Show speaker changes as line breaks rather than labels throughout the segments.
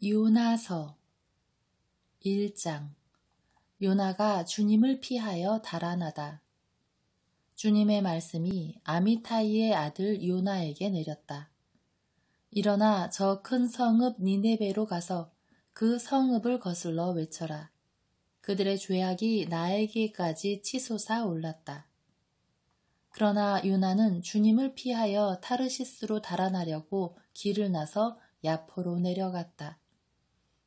요나서 1장. 요나가 주님을 피하여 달아나다. 주님의 말씀이 아미타이의 아들 요나에게 내렸다. 일어나 저 큰 성읍 니네베로 가서 그 성읍을 거슬러 외쳐라. 그들의 죄악이 나에게까지 치솟아 올랐다. 그러나 요나는 주님을 피하여 타르시스로 달아나려고 길을 나서 야포로 내려갔다.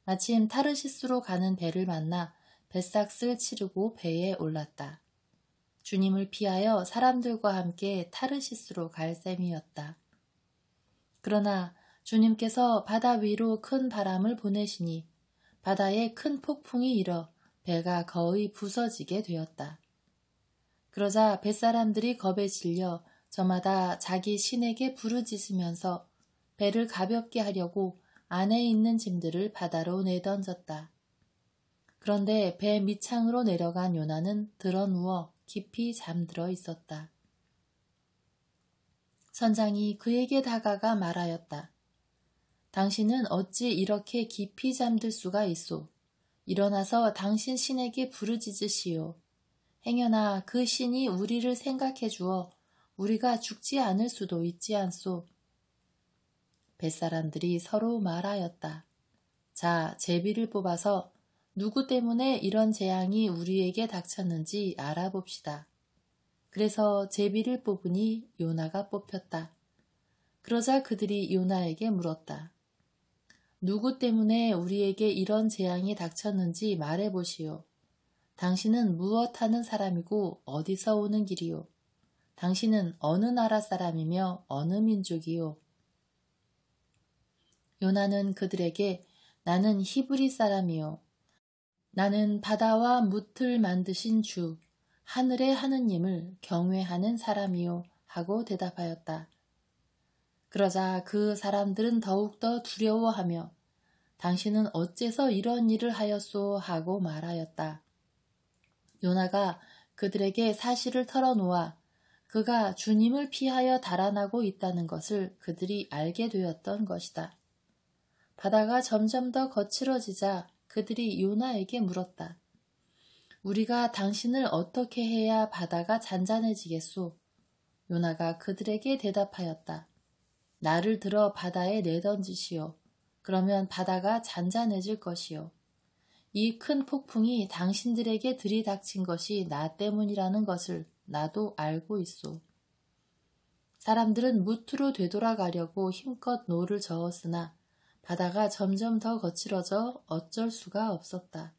마침 타르시스로 가는 배를 만나 뱃삭을 치르고 배에 올랐다. 주님을 피하여 사람들과 함께 타르시스로 갈 셈이었다. 그러나 주님께서 바다 위로 큰 바람을 보내시니 바다에 큰 폭풍이 일어 배가 거의 부서지게 되었다. 그러자 뱃사람들이 겁에 질려 저마다 자기 신에게 부르짖으면서 배를 가볍게 하려고 안에 있는 짐들을 바다로 내던졌다. 그런데 배 밑창으로 내려간 요나는 드러누워 깊이 잠들어 있었다. 선장이 그에게 다가가 말하였다. 당신은 어찌 이렇게 깊이 잠들 수가 있소? 일어나서 당신 신에게 부르짖으시오. 행여나 그 신이 우리를 생각해 주어 우리가 죽지 않을 수도 있지 않소? 뱃사람들이 서로 말하였다. 자, 제비를 뽑아서 누구 때문에 이런 재앙이 우리에게 닥쳤는지 알아봅시다. 그래서 제비를 뽑으니 요나가 뽑혔다. 그러자 그들이 요나에게 물었다. 누구 때문에 우리에게 이런 재앙이 닥쳤는지 말해보시오. 당신은 무엇 하는 사람이고 어디서 오는 길이오? 당신은 어느 나라 사람이며 어느 민족이오? 요나는 그들에게 나는 히브리 사람이요. 나는 바다와 뭇을 만드신 주, 하늘의 하느님을 경외하는 사람이요. 하고 대답하였다. 그러자 그 사람들은 더욱더 두려워하며 당신은 어째서 이런 일을 하였소? 하고 말하였다. 요나가 그들에게 사실을 털어놓아 그가 주님을 피하여 달아나고 있다는 것을 그들이 알게 되었던 것이다. 바다가 점점 더 거칠어지자 그들이 요나에게 물었다. 우리가 당신을 어떻게 해야 바다가 잔잔해지겠소? 요나가 그들에게 대답하였다. 나를 들어 바다에 내던지시오. 그러면 바다가 잔잔해질 것이요. 이 큰 폭풍이 당신들에게 들이닥친 것이 나 때문이라는 것을 나도 알고 있소. 사람들은 무트로 되돌아가려고 힘껏 노를 저었으나 바다가 점점 더 거칠어져 어쩔 수가 없었다.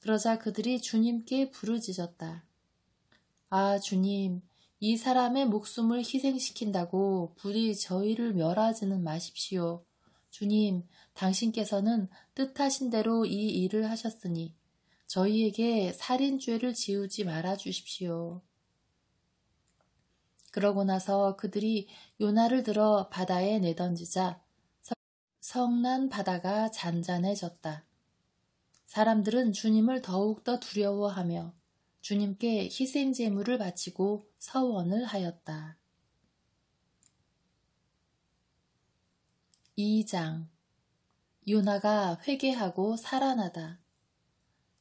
그러자 그들이 주님께 부르짖었다. 아, 주님, 이 사람의 목숨을 희생시킨다고 부디 저희를 멸하지는 마십시오. 주님, 당신께서는 뜻하신 대로 이 일을 하셨으니 저희에게 살인죄를 지우지 말아 주십시오. 그러고 나서 그들이 요나를 들어 바다에 내던지자 성난 바다가 잔잔해졌다. 사람들은 주님을 더욱더 두려워하며 주님께 희생 제물을 바치고 서원을 하였다. 2장. 요나가 회개하고 살아나다.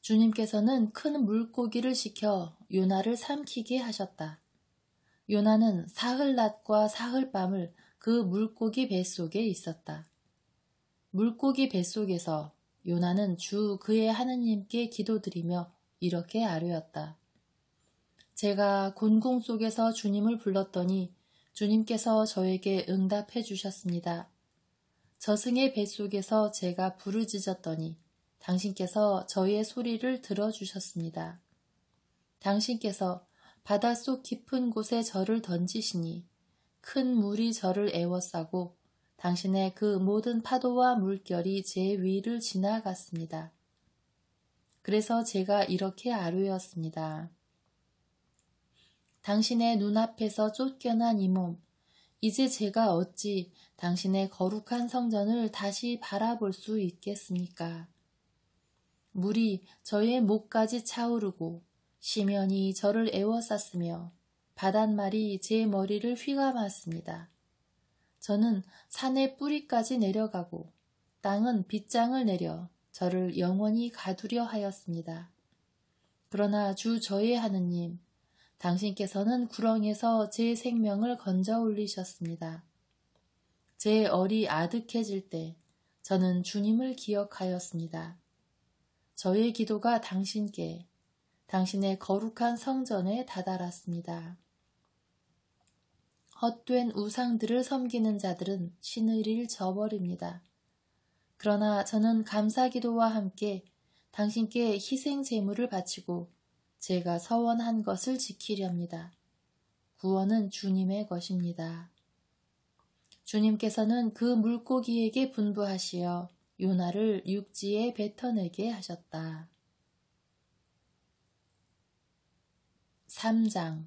주님께서는 큰 물고기를 시켜 요나를 삼키게 하셨다. 요나는 사흘낮과 사흘밤을 그 물고기 뱃속에 있었다. 물고기 뱃속에서 요나는 주 그의 하느님께 기도드리며 이렇게 아뢰었다. 제가 곤궁 속에서 주님을 불렀더니 주님께서 저에게 응답해 주셨습니다. 저승의 뱃속에서 제가 부르짖었더니 당신께서 저의 소리를 들어주셨습니다. 당신께서 바닷속 깊은 곳에 저를 던지시니 큰 물이 저를 에워싸고 당신의 그 모든 파도와 물결이 제 위를 지나갔습니다. 그래서 제가 이렇게 아뢰었습니다. 당신의 눈앞에서 쫓겨난 이 몸, 이제 제가 어찌 당신의 거룩한 성전을 다시 바라볼 수 있겠습니까? 물이 저의 목까지 차오르고 심연이 저를 에워쌌으며 바닷말이 제 머리를 휘감았습니다. 저는 산의 뿌리까지 내려가고 땅은 빗장을 내려 저를 영원히 가두려 하였습니다. 그러나 주 저의 하느님, 당신께서는 구렁에서 제 생명을 건져 올리셨습니다. 제 얼이 아득해질 때 저는 주님을 기억하였습니다. 저의 기도가 당신께, 당신의 거룩한 성전에 다다랐습니다. 헛된 우상들을 섬기는 자들은 신의를 저버립니다. 그러나 저는 감사기도와 함께 당신께 희생 제물을 바치고 제가 서원한 것을 지키렵니다. 구원은 주님의 것입니다. 주님께서는 그 물고기에게 분부하시어 요나를 육지에 뱉어내게 하셨다. 3장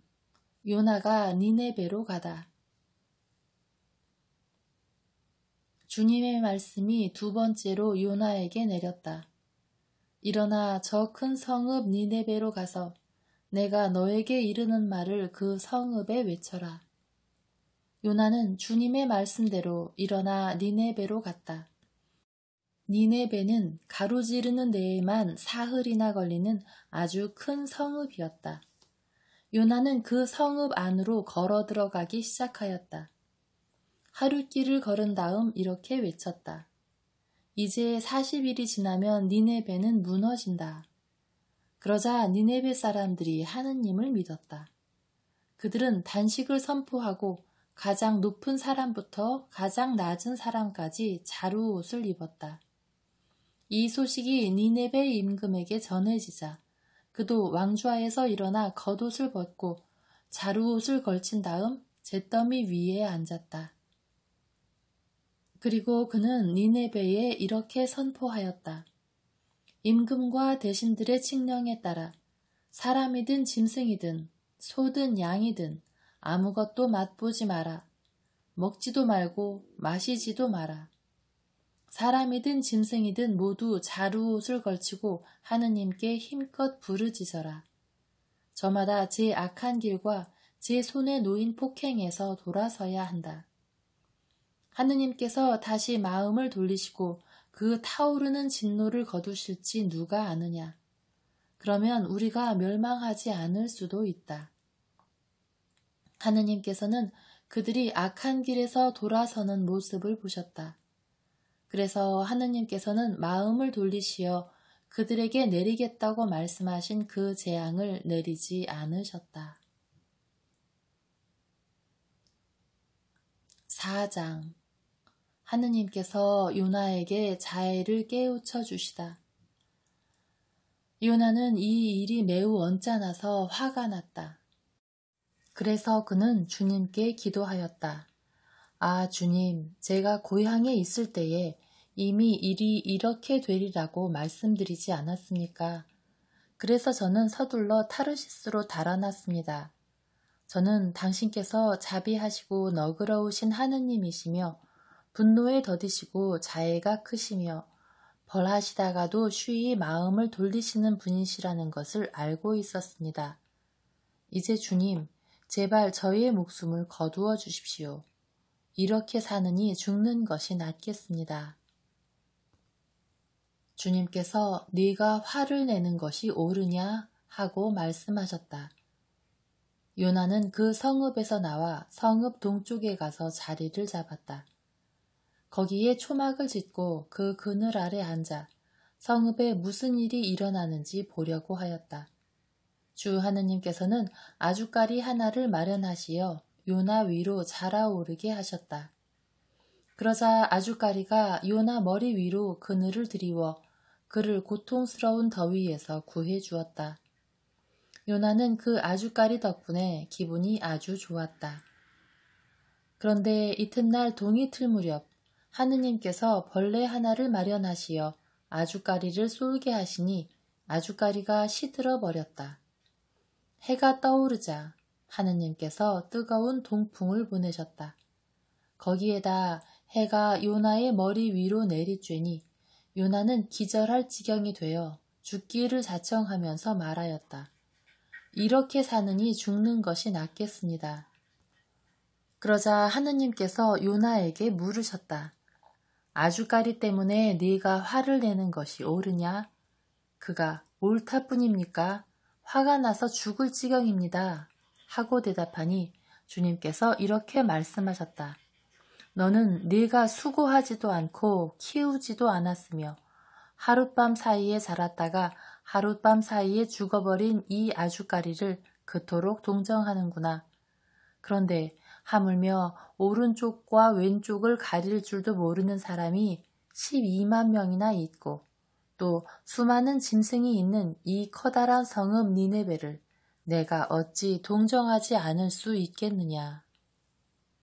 요나가 니네베로 가다. 주님의 말씀이 두 번째로 요나에게 내렸다. 일어나 저 큰 성읍 니네베로 가서 내가 너에게 이르는 말을 그 성읍에 외쳐라. 요나는 주님의 말씀대로 일어나 니네베로 갔다. 니네베는 가로지르는 데에만 사흘이나 걸리는 아주 큰 성읍이었다. 요나는 그 성읍 안으로 걸어 들어가기 시작하였다. 하룻길을 걸은 다음 이렇게 외쳤다. 이제 40일이 지나면 니네베는 무너진다. 그러자 니네베 사람들이 하느님을 믿었다. 그들은 단식을 선포하고 가장 높은 사람부터 가장 낮은 사람까지 자루옷을 입었다. 이 소식이 니네베 임금에게 전해지자 그도 왕좌에서 일어나 겉옷을 벗고 자루옷을 걸친 다음 잿더미 위에 앉았다. 그리고 그는 니네베에 이렇게 선포하였다. 임금과 대신들의 칙령에 따라 사람이든 짐승이든 소든 양이든 아무것도 맛보지 마라. 먹지도 말고 마시지도 마라. 사람이든 짐승이든 모두 자루옷을 걸치고 하느님께 힘껏 부르짖어라. 저마다 제 악한 길과 제 손에 놓인 폭행에서 돌아서야 한다. 하느님께서 다시 마음을 돌리시고 그 타오르는 진노를 거두실지 누가 아느냐. 그러면 우리가 멸망하지 않을 수도 있다. 하느님께서는 그들이 악한 길에서 돌아서는 모습을 보셨다. 그래서 하느님께서는 마음을 돌리시어 그들에게 내리겠다고 말씀하신 그 재앙을 내리지 않으셨다. 4장 하느님께서 요나에게 자애를 깨우쳐 주시다. 요나는 이 일이 매우 언짢아서 화가 났다. 그래서 그는 주님께 기도하였다. 아, 주님, 제가 고향에 있을 때에 이미 일이 이렇게 되리라고 말씀드리지 않았습니까? 그래서 저는 서둘러 타르시스로 달아났습니다. 저는 당신께서 자비하시고 너그러우신 하느님이시며 분노에 더디시고 자애가 크시며 벌하시다가도 쉬이 마음을 돌리시는 분이시라는 것을 알고 있었습니다. 이제 주님, 제발 저희의 목숨을 거두어 주십시오. 이렇게 사느니 죽는 것이 낫겠습니다. 주님께서 네가 화를 내는 것이 옳으냐 하고 말씀하셨다. 요나는 그 성읍에서 나와 성읍 동쪽에 가서 자리를 잡았다. 거기에 초막을 짓고 그 그늘 아래 앉아 성읍에 무슨 일이 일어나는지 보려고 하였다. 주 하느님께서는 아주까리 하나를 마련하시어 요나 위로 자라오르게 하셨다. 그러자 아주까리가 요나 머리 위로 그늘을 드리워 그를 고통스러운 더위에서 구해 주었다. 요나는 그 아주까리 덕분에 기분이 아주 좋았다. 그런데 이튿날 동이틀 무렵 하느님께서 벌레 하나를 마련하시어 아주까리를 쏠게 하시니 아주까리가 시들어 버렸다. 해가 떠오르자 하느님께서 뜨거운 동풍을 보내셨다. 거기에다 해가 요나의 머리 위로 내리쬐니 요나는 기절할 지경이 되어 죽기를 자청하면서 말하였다. 이렇게 사느니 죽는 것이 낫겠습니다. 그러자 하느님께서 요나에게 물으셨다. 아주까리 때문에 네가 화를 내는 것이 옳으냐? 그가 옳다 뿐입니까? 화가 나서 죽을 지경입니다. 하고 대답하니 주님께서 이렇게 말씀하셨다. 너는 네가 수고하지도 않고 키우지도 않았으며 하룻밤 사이에 자랐다가 하룻밤 사이에 죽어버린 이 아주까리를 그토록 동정하는구나. 그런데 하물며 오른쪽과 왼쪽을 가릴 줄도 모르는 사람이 12만 명이나 있고 또 수많은 짐승이 있는 이 커다란 성읍 니네베를 내가 어찌 동정하지 않을 수 있겠느냐.